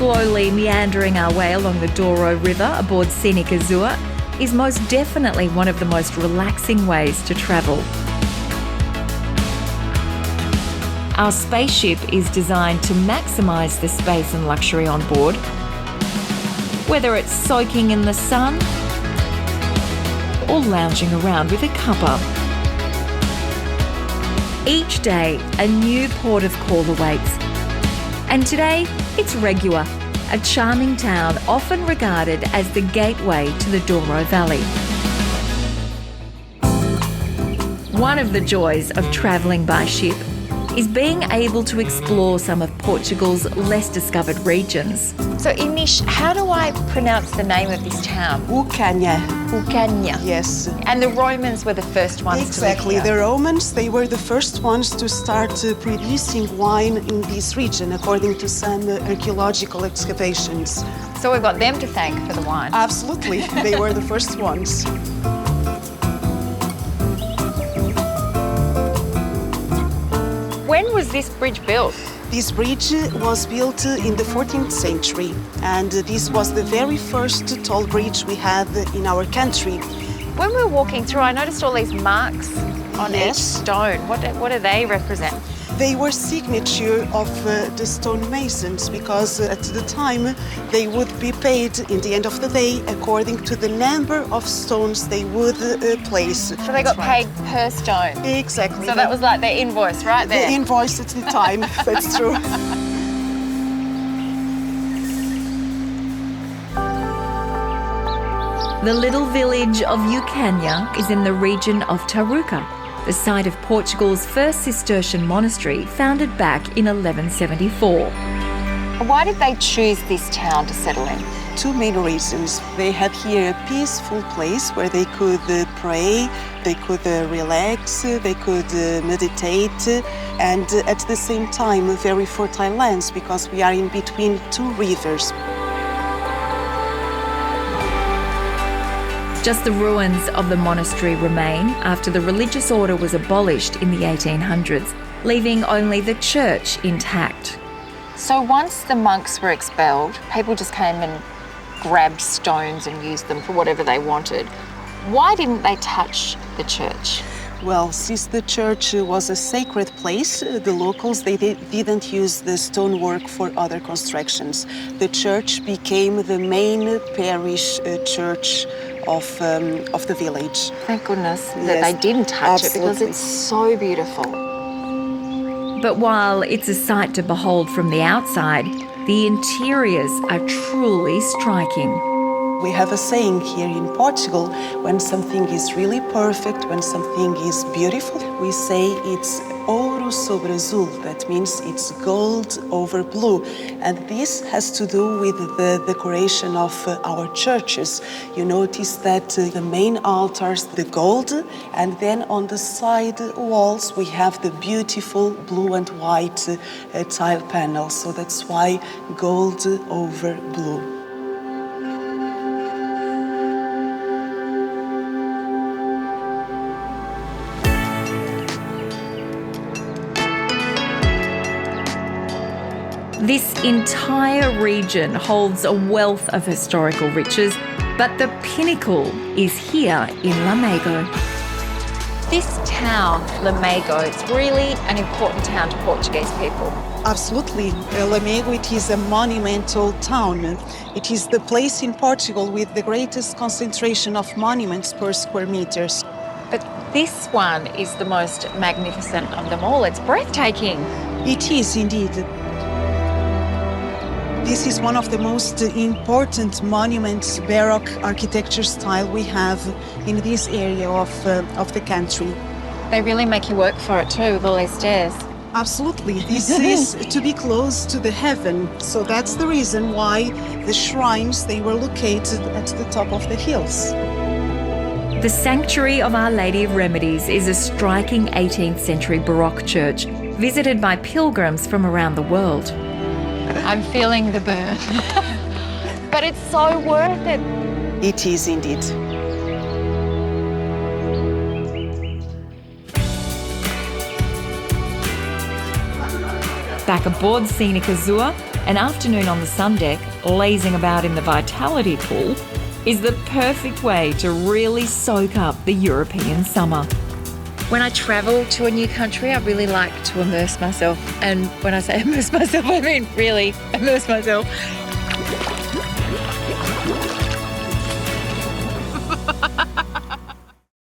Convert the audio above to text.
slowly meandering our way along the Douro River aboard Scenic Azure is most definitely one of the most relaxing ways to travel. Our spaceship is designed to maximise the space and luxury on board, whether it's soaking in the sun or lounging around with a cuppa. Each day, a new port of call awaits. And today, it's Regua, a charming town often regarded as the gateway to the Douro Valley. One of the joys of travelling by ship is being able to explore some of Portugal's less discovered regions. So Inish, how do I pronounce the name of this town? Ucanha. Ucanha. Yes. And the Romans were the first ones Exactly. to live here. The Romans, they were the first ones to start producing wine in this region, according to some archaeological excavations. So we've got them to thank for the wine. Absolutely. They were the first ones. When was this bridge built? This bridge was built in the 14th century, and this was the very first toll bridge we had in our country. When we were walking through, I noticed all these marks on each Yes. stone. What do they represent? They were signature of the stonemasons, because at the time they would be paid in the end of the day according to the number of stones they would place. So they got paid per stone. Exactly. So that was like their invoice right there. The invoice at the time, that's true. The little village of Ucanha is in the region of Tarouca, the site of Portugal's first Cistercian monastery, founded back in 1174. Why did they choose this town to settle in? Two main reasons. They had here a peaceful place where they could pray, they could relax, they could meditate, and at the same time very fertile lands, because we are in between two rivers. Just the ruins of the monastery remain after the religious order was abolished in the 1800s, leaving only the church intact. So once the monks were expelled, people just came and grabbed stones and used them for whatever they wanted. Why didn't they touch the church? Well, since the church was a sacred place, the locals, they didn't use the stonework for other constructions. The church became the main parish church of the village. Thank goodness that Yes, they didn't touch absolutely. it, because it's so beautiful. But while it's a sight to behold from the outside, the interiors are truly striking. We have a saying here in Portugal, when something is really perfect, when something is beautiful, we say it's ouro sobre azul. That means it's gold over blue. And this has to do with the decoration of our churches. You notice that the main altars, the gold, and then on the side walls we have the beautiful blue and white tile panels. So that's why gold over blue. This entire region holds a wealth of historical riches, but the pinnacle is here in Lamego. This town, Lamego, it's really an important town to Portuguese people. Absolutely. Lamego, it is a monumental town. It is the place in Portugal with the greatest concentration of monuments per square meters. But this one is the most magnificent of them all. It's breathtaking. It is indeed. This is one of the most important monuments, Baroque architecture style we have in this area of the country. They really make you work for it too, with all these stairs. Absolutely. This is to be close to the heaven. So that's the reason why the shrines, they were located at the top of the hills. The Sanctuary of Our Lady of Remedies is a striking 18th century Baroque church, visited by pilgrims from around the world. I'm feeling the burn. But it's so worth it. It is indeed. Back aboard Scenic Azure, An afternoon on the sun deck, lazing about in the Vitality pool, is the perfect way to really soak up the European summer. When I travel to a new country, I really like to immerse myself. And when I say immerse myself, I mean really immerse myself.